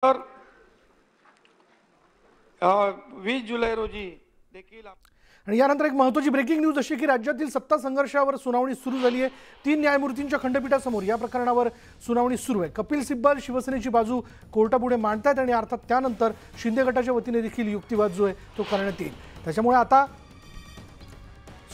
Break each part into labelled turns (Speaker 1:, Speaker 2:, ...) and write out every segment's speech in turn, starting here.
Speaker 1: तर 20 जुलै रोजी देखील
Speaker 2: आणि यानंतर एक महत्त्वाची ब्रेकिंग न्यूज अशी की राज्यातील सत्ता संघर्षावर सुनावणी सुरू झाली आहे। 3 न्यायमूर्तींच्या खंडपीठासमोर या प्रकरणावर सुनावणी सुरू आहे। कपिल सिब्बल शिवसेनेची बाजू कोर्टापुढे मांडतात आणि अर्थात त्यानंतर शिंदे गटाच्या वतीने देखील युक्तिवाद जो आहे तो करण्यात येईल। त्याच्यामुळे आता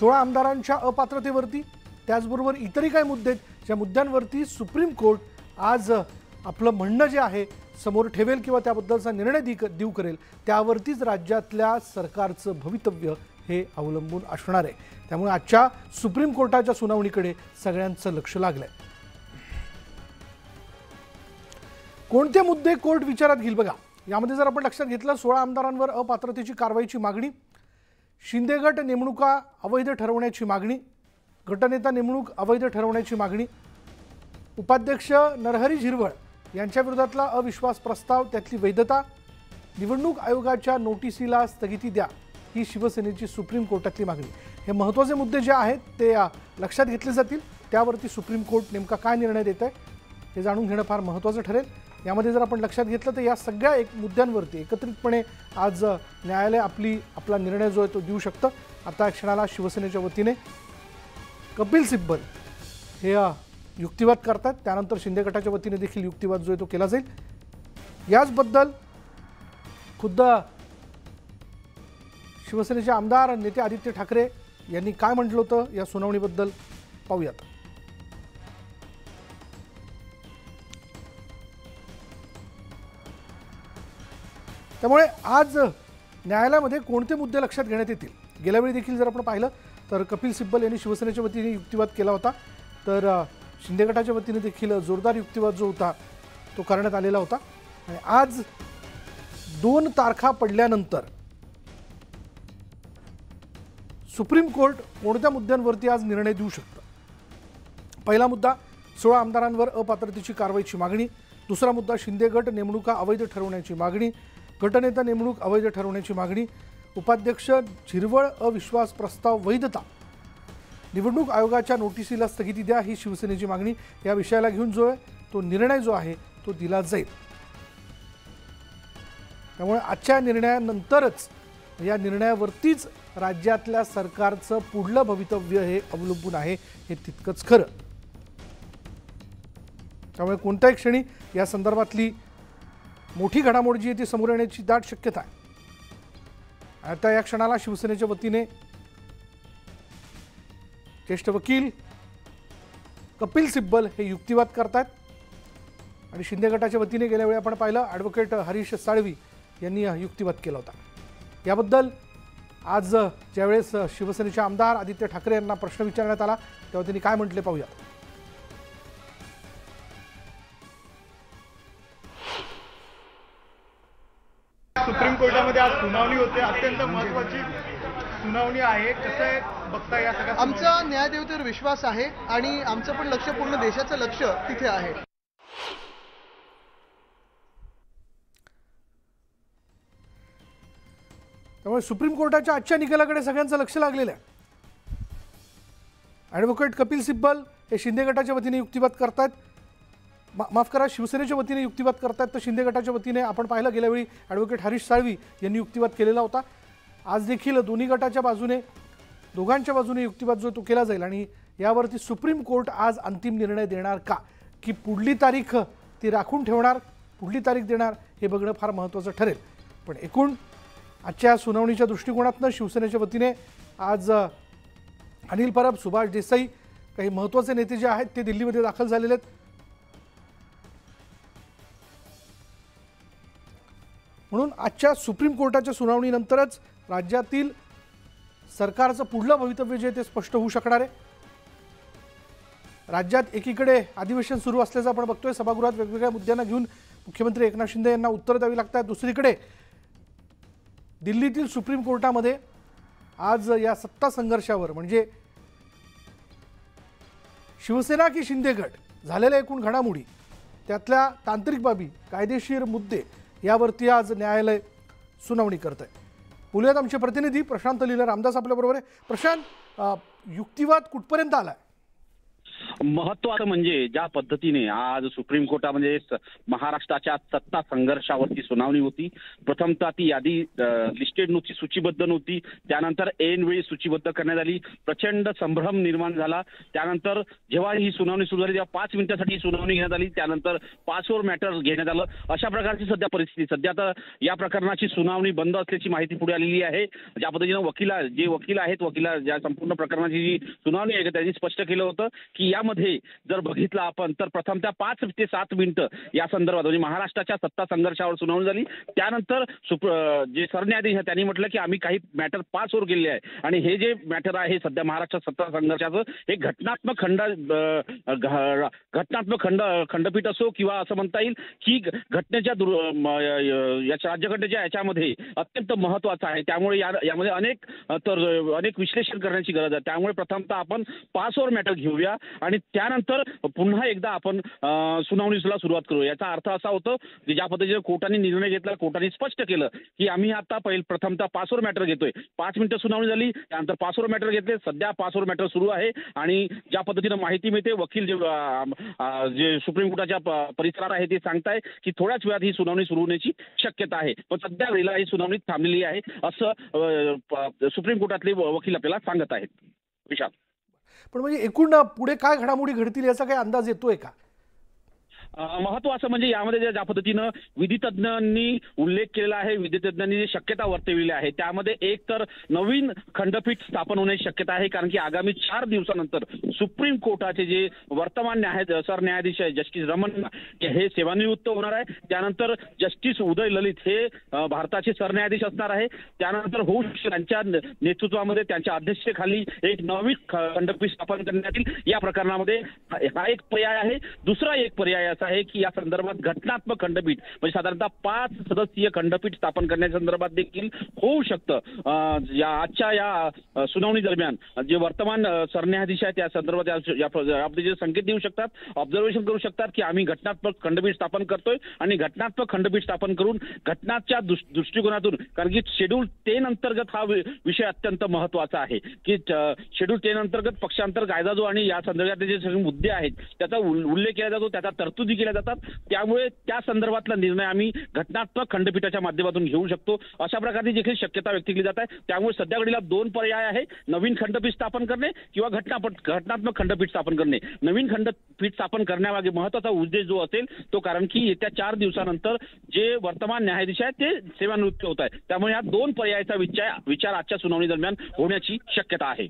Speaker 2: 16 आमदारांच्या अपात्रतेवरती त्याचबरोबर इतरही काही मुद्दे ज्या मुद्द्यांवरती सुप्रीम कोर्ट आज आपलं म्हणणं जे आहे समोर ठेवेल किंवा त्याबद्दलचा निर्णय देऊ करेल त्यावरतीच राज्यातल्या सरकारचं भवितव्य हे अवलंबून असणार आहे। त्यामुळे आजच्या सुप्रीम कोर्टाच्या सुनावणीकडे सगळ्यांचं लक्ष लागलंय। कोणते मुद्दे कोर्ट विचारात घेईल बघा। यामध्ये जर आपण लक्षात घेतलं 16 आमदारांवर अपात्रतेची कारवाईची मागणी, शिंदे गट नेमणुका अवैध ठरवण्याची मागणी, गटनेता नेमणूक अवैध ठरवण्याची मागणी, उपाध्यक्ष नरहरी झिरवळ यांच्या विरोधातला अविश्वास प्रस्ताव त्यातली वैधता, निवडणूक आयोगाच्या नोटिसीला स्थगिती द्या ही शिवसेनेची सुप्रीम कोर्टातली मागणी। हे महत्त्वाचे मुद्दे जे आहेत ते लक्षात घेतले जातील। त्यावरती सुप्रीम कोर्ट नेमका काय निर्णय देत आहे हे जाणून घेणं फार महत्त्वाचं ठरेल। यामध्ये जर आपण लक्षात घेतलं तर या सगळ्या मुद्द्यांवरती एकत्रितपणे आज न्यायालय आपला निर्णय जो आहे तो देऊ शकतं। आता क्षणाला शिवसेनेच्या वतीने कपिल सिब्बल हे युक्तिवाद करतात, त्यानंतर शिंदे गटाच्या वतीने देखील युक्तिवाद जो आहे तो केला जाईल। याचबद्दल खुद्द शिवसेनेचे आमदार नेते आदित्य ठाकरे यांनी काय म्हटलं होतं या सुनावणीबद्दल पाहूयात। त्यामुळे आज न्यायालयामध्ये कोणते मुद्दे लक्षात घेण्यात येतील। गेल्या वेळी देखील जर आपण पाहिलं तर कपिल सिब्बल यांनी शिवसेनेच्या वतीने युक्तिवाद केला होता, तर शिंदे गटाच्या वतीने देखील जोरदार युक्तिवाद जो होता तो करण्यात आलेला होता। आणि आज 2 तारखा पडल्यानंतर सुप्रीम कोर्ट कोणत्या मुद्द्यांवरती आज निर्णय देऊ शकतं। पहिला मुद्दा 16 आमदारांवर अपात्रतेची कारवाईची मागणी, दुसरा मुद्दा शिंदे गट नेमणुका अवैध ठरवण्याची मागणी, गटनेता नेमणूक अवैध ठरवण्याची मागणी, उपाध्यक्ष झिरवळ अविश्वास प्रस्ताव वैधता, निवडणूक आयोगाच्या नोटिसीला स्थगिती द्या ही शिवसेनेची मागणी। या विषयाला घेऊन जो आहे तो निर्णय जो आहे तो दिला जाईल। त्यामुळे आजच्या निर्णयानंतरच या निर्णयावरतीच राज्यातल्या सरकारचं पुढलं भवितव्य हे अवलंबून आहे, हे तितकंच खरं। त्यामुळे कोणत्याही क्षणी या संदर्भातली मोठी घडामोड जी आहे ती समोर येण्याची दाट शक्यता आहे। आता या क्षणाला शिवसेनेच्या वतीने ज्येष्ठ वकील कपिल सिब्बल हे युक्तिवाद करतात आणि शिंदे गटाच्या वतीने गेल्या वेळी आपण पाहिलं ॲडव्होकेट हरीश साळवी यांनी युक्तिवाद केला होता। याबद्दल आज ज्यावेळेस शिवसेनेचे आमदार आदित्य ठाकरे यांना प्रश्न विचारण्यात आला तेव्हा त्यांनी काय म्हटले पाहूया।
Speaker 3: सुप्रीम कोर्टामध्ये आज सुनावणी होते, अत्यंत महत्त्वाची सुनावणी आहे। कसं बघता या सगळ्या
Speaker 4: आमचा न्यायदेवतेवर विश्वास आहे आणि आमचं पण लक्ष पूर्ण देशाचं लक्ष तिथे आहे।
Speaker 2: त्यामुळे सुप्रीम कोर्टाच्या आजच्या निकालाकडे सगळ्यांचं लक्ष लागलेलं आहे। ॲडव्होकेट कपिल सिब्बल हे शिंदे गटाच्या वतीने युक्तिवाद करतात, माफ करा शिवसेनेच्या वतीने युक्तिवाद करतात, तर शिंदे गटाच्या वतीने आपण पाहिलं गेल्या वेळी ॲडव्होकेट हरीश साळवी यांनी युक्तिवाद केलेला होता। आज देखील दोन्ही गटाच्या बाजूने दोघांच्या बाजूने युक्तिवाद जो तो केला जाईल आणि यावरती सुप्रीम कोर्ट आज अंतिम निर्णय देणार का की पुढली तारीख ती राखून ठेवणार, पुढली तारीख देणार हे बघणं फार महत्त्वाचं ठरेल। पण एकूण आजच्या सुनावणीच्या दृष्टिकोनातून शिवसेनेच्या वतीने आज अनिल परब, सुभाष देसाई काही महत्त्वाचे नेते जे आहेत ते दिल्लीमध्ये दाखल झालेले आहेत। म्हणून आजच्या सुप्रीम कोर्टाच्या सुनावणीनंतरच राज्यातील सरकारचं पुढलं भवितव्य जे ते स्पष्ट होऊ शकणार आहे। राज्यात एकीकडे अधिवेशन सुरू असल्याचं आपण बघतोय, सभागृहात वेगवेगळ्या मुद्द्यांना घेऊन मुख्यमंत्री एकनाथ शिंदे यांना उत्तर द्यावी लागतात। दुसरीकडे दिल्लीतील सुप्रीम कोर्टामध्ये आज या सत्ता संघर्षावर म्हणजे शिवसेना की शिंदे गट झालेल्या एकूण घडामोडी त्यातल्या तांत्रिक बाबी, कायदेशीर मुद्दे यावरती आज न्यायालय सुनावणी करत आहे। बोलूयात आमचे प्रतिनिधी प्रशांत लीला रामदास आपल्याबरोबर आहे। प्रशांत, युक्तिवाद कुठपर्यंत आलाय?
Speaker 5: महत्वाचं म्हणजे ज्या पद्धतीने आज सुप्रीम कोर्टामध्ये महाराष्ट्राच्या सत्ता संघर्षावरती सुनावणी होती. प्रथमतः ती यादी लिस्टेड नव्हती, सूचीबद्ध नव्हती. त्यानंतर ऐनवेळी सूचीबद्ध करण्यात आली. प्रचंड संभ्रम निर्माण झाला. त्यानंतर जेव्हा ही सुनावणी सुरू झाली तेव्हा 5 मिनिटांसाठी ही सुनावणी घेण्यात आली. त्यानंतर 5 मॅटर घेण्यात आलं. अशा प्रकारची सध्या परिस्थिती. सध्या तर या प्रकरणाची सुनावणी बंद असल्याची माहिती पुढे आलेली आहे. ज्या पद्धतीनं जे वकील आहेत, ज्या संपूर्ण प्रकरणाची जी सुनावणी आहे त्यांनी स्पष्ट केलं होतं की यामध्ये जर बघितलं आपण तर प्रथमतः 5 ते 7 मिनिटं या संदर्भात म्हणजे महाराष्ट्राच्या सत्ता संघर्षावर सुनावणी झाली. त्यानंतर जे सरन्यायाधीश आहेत त्यांनी म्हटलं की आम्ही काही मॅटर पास ओव्हर केले आहे आणि हे जे मॅटर आहे सध्या महाराष्ट्र सत्ता संघर्षाचं हे घटनात्मक खंडपीठ असो किंवा असं म्हणता येईल की घटनेच्या राज्यघटनेच्या याच्यामध्ये अत्यंत महत्वाचं आहे. त्यामुळे यामध्ये अनेक विश्लेषण करण्याची गरज आहे. त्यामुळे प्रथमतः आपण पास ओव्हर मॅटर घेऊया आणि त्यानंतर पुन्हा एकदा आपण सुनावणीला सुरुवात करू. याचा अर्थ असा होतो की ज्या पद्धतीने कोर्टाने निर्णय घेतला, कोर्टाने स्पष्ट केलं की आम्ही आता प्रथमतः पास ओव्हर मॅटर घेतोय. 5 मिनिटं सुनावणी झाली, त्यानंतर पास ओव्हर मॅटर घेतले. सध्या पास ओव्हर मॅटर सुरू आहे आणि ज्या पद्धतीनं माहिती मिळते वकील जे सुप्रीम कोर्टाच्या परिसरात आहे ते सांगताय की थोड्याच वेळात ही सुनावणी सुरू होण्याची शक्यता आहे. पण सध्या वेळेला ही सुनावणी थांबलेली आहे असं सुप्रीम कोर्टातले वकील आपल्याला सांगत आहेत. विशाल,
Speaker 2: पण म्हणजे एकूण पुढे काय घडामोडी घडतील याचा काही अंदाज येतोय का?
Speaker 5: महत्वाचं म्हणजे यामध्ये ज्या पद्धतीनं विधितज्ञांनी उल्लेख केलेला आहे, विधितज्ञांनी जे शक्यता वर्तवलेली आहे त्यामध्ये एक तर नवीन खंडपीठ स्थापन होण्याची शक्यता आहे. कारण की आगामी 4 दिवसानंतर सुप्रीम कोर्टाचे जे वर्तमान सरन्यायाधीश आहे जस्टिस रमन्ना हे सेवानिवृत्त होणार आहे. त्यानंतर जस्टिस उदय ललित हे भारताचे सरन्यायाधीश असणार आहे. त्यानंतर होऊ त्यांच्या नेतृत्वामध्ये त्यांच्या अध्यक्षतेखाली एक नवीन खंडपीठ स्थापन करण्यात येईल. या प्रकरणामध्ये हा एक पर्याय आहे. दुसरा एक पर्याय आहे की या संदर्भात घटनात्मक खंडपीठ म्हणजे साधारणतः 5 सदस्यीय खंडपीठ स्थापन करण्याच्या संदर्भात देखील होऊ शकतं. आजच्या या सुनावणी दरम्यान जे वर्तमान सरन्यायाधीश आहेत त्या संदर्भात संकेत देऊ शकतात, ऑब्झर्वेशन करू शकतात की आम्ही घटनात्मक खंडपीठ स्थापन करतोय आणि घटनात्मक खंडपीठ स्थापन करून घटनाच्या दृष्टिकोनातून कारण की शेड्यूल 10 अंतर्गत हा विषय अत्यंत महत्वाचा आहे की शेड्यूल 10 अंतर्गत पक्षांतर कायदा जो आणि या संदर्भातले जे सगळे मुद्दे आहेत त्याचा उल्लेख केला जातो, त्याचा तरतुदी केल्या जातात. त्यामुळे त्या संदर्भातला निर्णय आम्ही घटनात्मक खंडपीठाच्या माध्यमातून घेऊ शकतो अशा प्रकारची देखील शक्यता व्यक्त केली जात आहे. त्यामुळे सध्या घडीला 2 पर्याय आहे, नवीन खंडपीठ स्थापन करणे किंवा घटनात्मक खंडपीठ स्थापन करणे. नवीन खंडपीठ स्थापन करण्यामागे महत्वाचा उद्देश जो असेल तो कारण की येत्या 4 दिवसानंतर जे वर्तमान न्यायाधीश आहेत ते सेवानिवृत्त होत आहेत. त्यामुळे या 2 पर्यायाचा विचार आजच्या सुनावणी दरम्यान होण्याची शक्यता आहे.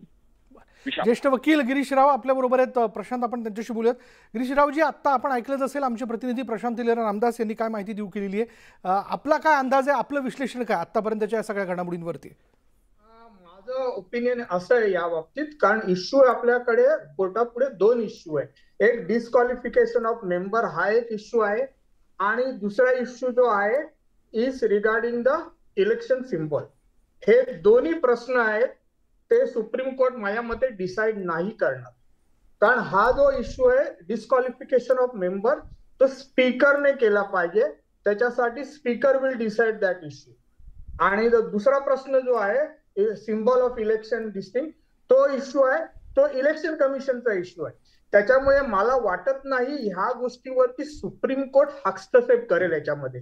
Speaker 2: ज्येष्ठ वकील गिरीश राव आपल्या बरोबर आहेत. प्रशांत, आपण त्यांच्याशी बोलूयात. गिरीश रावजी, आता आपण ऐकलंच असेल आमचे प्रतिनिधी प्रशांत तिलेरा रामदास यांनी काय माहिती देऊ केलेली आहे. आपला काय अंदाज आहे, आपलं विश्लेषण काय आतापर्यंतच्या या सगळ्या घडामोडींवरती?
Speaker 6: माझं ओपिनियन असं आहे या बाबतीत, कारण इश्यू आपल्याकडे कोर्टापुढे 2 इश्यू आहे. एक डिस्क्वालिफिकेशन ऑफ मेंबर हा एक इश्यू आहे आणि दुसरा इश्यू जो आहे is regarding the election symbol. हे दोन्ही प्रश्न आहेत ते सुप्रीम कोर्ट माझ्या मते डिसाइड नाही करणार. कारण हा जो इश्यू आहे डिस्क्वालिफिकेशन ऑफ मेंबर तो स्पीकरने केला पाहिजे. त्याच्यासाठी speaker will decide that issue. आणि दुसरा प्रश्न जो आहे सिम्बॉल ऑफ इलेक्शन डिस्टिंग तो इश्यू आहे, तो इलेक्शन कमिशनचा इश्यू आहे. त्याच्यामुळे मला वाटत नाही ह्या गोष्टीवरती सुप्रीम कोर्ट हस्तक्षेप करेल. याच्यामध्ये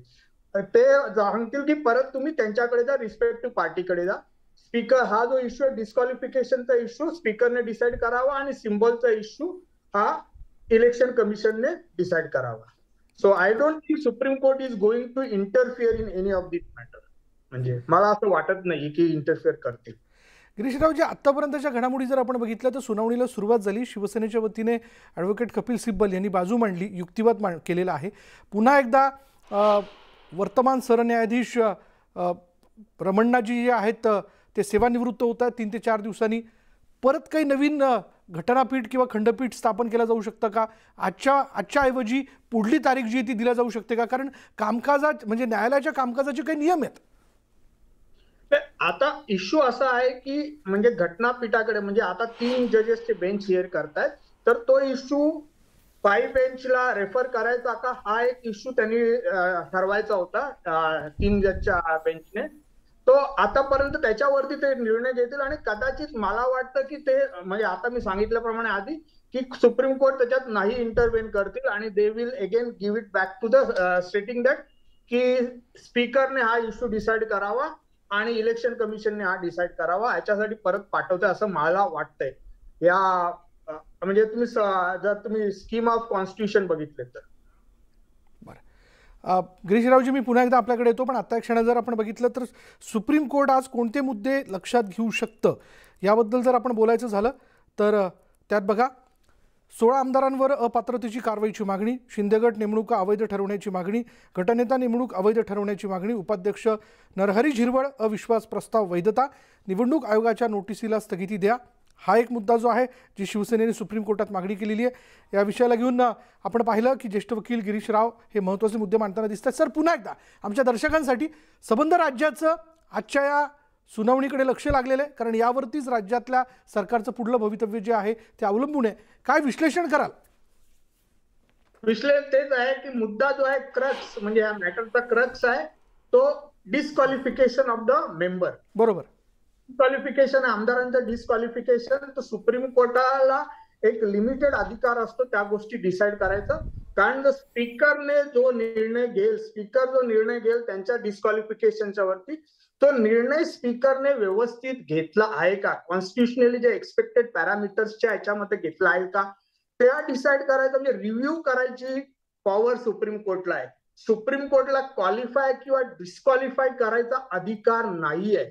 Speaker 6: ते सांगतील की परत तुम्ही त्यांच्याकडे जा, रिस्पेक्टिव्ह पार्टीकडे जा. स्पीकर हा जो इश्यू आहे डिस्क्वालिफिकेशनचा इश्यू स्पीकरने डिसाइड करावा आणि सिम्बॉलचा इश्यू हा इलेक्शन कमिशनने डिसाइड करावा. So I don't think supreme court is going to interfere in any of this matter. म्हणजे मला असं वाटत नाही की इंटरफिअर करतील.
Speaker 2: गिरीशरावजी, आतापर्यंतच्या घडामोडी जर आपण बघितलं तर सुनावणीला सुरुवात झाली. शिवसेनेच्या वतीने ॲडव्होकेट कपिल सिब्बल यांनी बाजू मांडली, युक्तिवाद केलेला आहे. पुन्हा एकदा वर्तमान सरन्यायाधीश रमण्णाजी जे आहेत ते सेवानिवृत्त होत आहेत 3 ते 4 दिवसांनी. परत काही नवीन घटनापीठ किंवा खंडपीठ स्थापन केलं जाऊ शकतं का? आजच्या ऐवजी पुढली तारीख जी आहे ती दिल्या जाऊ शकते का? कारण कामकाजात म्हणजे न्यायालयाच्या कामकाजाचे काही नियम आहेत.
Speaker 6: आता इश्यू असा आहे की म्हणजे घटनापीठाकडे म्हणजे आता 3 जजेसचे बेंच हिअर करतायत, तर तो इश्यू 5 बेंचला रेफर करायचा का हा एक इश्यू त्यांनी ठरवायचा होता 3 जजच्या बेंचने. तो आतापर्यंत त्याच्यावरती ते निर्णय घेतील आणि कदाचित मला वाटतं की ते म्हणजे आता मी सांगितल्याप्रमाणे आधी की सुप्रीम कोर्ट त्याच्यात नाही इंटरव्हेन करतील आणि they will again give it back to the stating that की स्पीकरने हा इश्यू डिसाईड करावा आणि इलेक्शन कमिशनने हा डिसाईड करावा, याच्यासाठी परत पाठवतोय असं मला वाटतंय. या म्हणजे तुम्ही जर तुम्ही स्कीम ऑफ कॉन्स्टिट्यूशन बघितले तर.
Speaker 2: गिरीशरावजी, मी पुन्हा एकदा आपल्याकडे येतो, पण आता क्षण जर आपण बघितलं तर सुप्रीम कोर्ट आज कोणते मुद्दे लक्षात घेऊ शकतं याबद्दल जर आपण बोलायचं झालं तर त्यात बघा, 16 आमदारांवर अपात्रतेची कारवाईची मागणी, शिंदे गट नेमणुका अवैध ठरवण्याची मागणी, गटनेता नेमणूक अवैध ठरवण्याची मागणी, उपाध्यक्ष नरहरी झिरवळ अविश्वास प्रस्ताव वैधता, निवडणूक आयोगाच्या नोटिसीला स्थगिती द्या, हा एक मुद्दा जो आहे जी शिवसेनेने सुप्रीम कोर्टात मागणी केलेली आहे. या विषयाला घेऊन आपण पाहिलं की ज्येष्ठ वकील गिरीश राव हे महत्त्वाचे मुद्दे मांडताना दिसतात. सर, पुन्हा एकदा आमच्या दर्शकांसाठी संबंध राज्याचं आजच्या या सुनावणीकडे लक्ष लागलेलं आहे, कारण यावरतीच राज्यातल्या सरकारचं पुढलं भवितव्य जे आहे ते अवलंबून आहे. काय विश्लेषण कराल?
Speaker 6: विश्लेषण तेच आहे की मुद्दा जो आहे क्रक्स, म्हणजे या मॅटरचा क्रक्स आहे तो डिस्क्वालिफिकेशन ऑफ द मेंबर.
Speaker 2: बरोबर,
Speaker 6: डिस्क्वालिफिकेशन, आमदारांचं डिस्क्वालिफिकेशन. तर सुप्रीम कोर्टाला एक लिमिटेड अधिकार असतो त्या गोष्टी डिसाईड करायचा, कारण स्पीकरने जो निर्णय घेईल त्यांच्या डिस्क्वालिफिकेशनच्या वरती, तो निर्णय स्पीकरने व्यवस्थित घेतला आहे का, कॉन्स्टिट्युशनली जे एक्सपेक्टेड पॅरामीटर्सच्या याच्यामध्ये घेतला आहे का, त्या डिसाईड करायचं. म्हणजे रिव्ह्यू करायची पॉवर सुप्रीम कोर्टला आहे. सुप्रीम कोर्टला क्वालिफाय किंवा डिस्क्वालिफाय करायचा अधिकार नाहीये.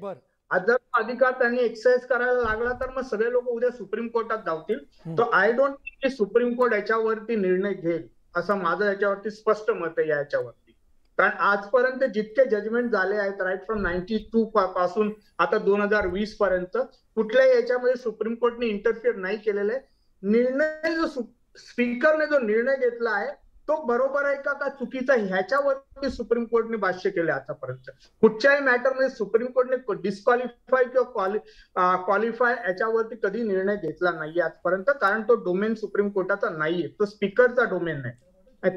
Speaker 6: जर अधिकार त्यांनी एक्सरसाइज करायला लागला तर मग सगळे लोक उद्या सुप्रीम कोर्टात धावतील. तर आय डोंट थिंक की सुप्रीम कोर्ट याच्यावरती निर्णय घेईल, असं माझं याच्यावरती स्पष्ट मत आहे याच्यावरती. कारण आजपर्यंत जितके जजमेंट झाले आहेत, राईट फ्रॉम 92 पासून आता 2020 पर्यंत, कुठल्याही याच्यामध्ये सुप्रीम कोर्टने इंटरफिअर नाही केलेलं आहे. निर्णय जो स्पीकरने जो निर्णय घेतला आहे तो बरोबर आहे का चुकीचा, ह्याच्यावरती सुप्रीम कोर्टने भाष्य केले आतापर्यंत. कुठच्याही मॅटरमध्ये सुप्रीम कोर्टने डिस्क्वालिफाय किंवा क्वालिफाय याच्यावरती कधी निर्णय घेतला नाहीये आजपर्यंत, कारण तो डोमेन सुप्रीम कोर्टाचा नाहीये, तो स्पीकरचा डोमेन नाही.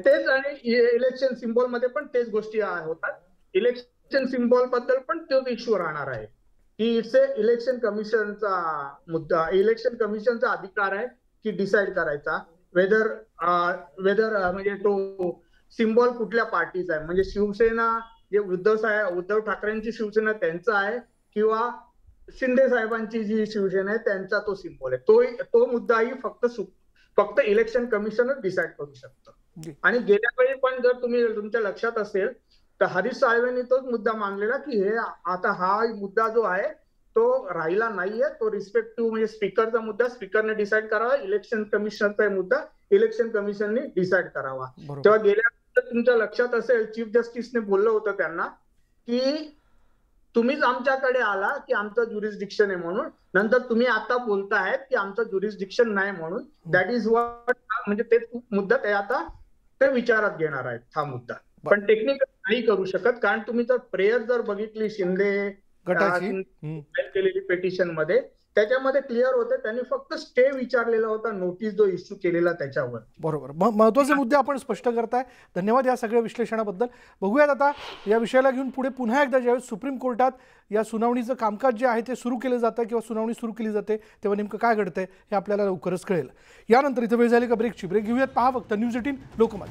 Speaker 6: तेच, आणि इलेक्शन सिम्बॉल मध्ये पण तेच गोष्टी होतात. इलेक्शन सिम्बॉल बद्दल पण तोच इश्यू राहणार आहे की इट्स ए इलेक्शन कमिशनचा मुद्दा, इलेक्शन कमिशनचा अधिकार आहे की डिसाईड करायचा वेदर म्हणजे तो सिम्बॉल कुठल्या पार्टीचा आहे. म्हणजे शिवसेना जे उद्धव ठाकरेंची शिवसेना त्यांचा आहे किंवा शिंदे साहेबांची जी शिवसेना आहे त्यांचा तो सिम्बॉल आहे. तो मुद्दाही फक्त इलेक्शन कमिशनच डिसाईड करू शकतं. आणि गेल्या वेळी पण जर तुमच्या लक्षात असेल तर हरीश साळवेंनी तोच मुद्दा मांडलेला की हे आता हा मुद्दा जो आहे तो राहिला नाहीये, तो रिस्पेक्टिव्ह म्हणजे स्पीकरचा मुद्दा स्पीकरने डिसाईड करावा, इलेक्शन कमिशनचा मुद्दा इलेक्शन कमिशनने डिसाईड करावा. तेव्हा गेल्या तुमच्या लक्षात असेल चीफ जस्टिसने बोललं होतं त्यांना की तुम्हीच आमच्याकडे आला की आमचं ज्युरिस्डिक्शन आहे म्हणून, नंतर तुम्ही आता बोलतायत की आमचं ज्युरिस्डिक्शन नाही म्हणून. दॅट इज व्हॉट, म्हणजे ते मुद्दा ते आता ते विचारात घेणार आहेत हा मुद्दा. पण टेक्निकल नाही करू शकत, कारण तुम्ही जर प्रेयर जर बघितली शिंदे केलेली पेटिशन मध्ये, त्याच्यामध्ये क्लिअर होते त्यांनी फक्त स्टे विचारलेला होता, नोटीस जो इश्यू केलेला त्याच्यावर.
Speaker 2: बरोबर, महत्त्वाचे मुद्दे आपण स्पष्ट करताय. धन्यवाद या सगळ्या विश्लेषणाबद्दल. बघूयात आता या विषयाला घेऊन पुढे पुन्हा एकदा ज्यावेळेस सुप्रीम कोर्टात या सुनावणीचं कामकाज जे आहे ते सुरू केलं जातं किंवा सुनावणी सुरू केली जाते तेव्हा नेमकं काय घडतंय हे आपल्याला लवकरच कळेल. यानंतर इथं वेळ झाली का ब्रेकची. ब्रेक घेऊयात. पहा फक्त न्यूज 18 लोकमत.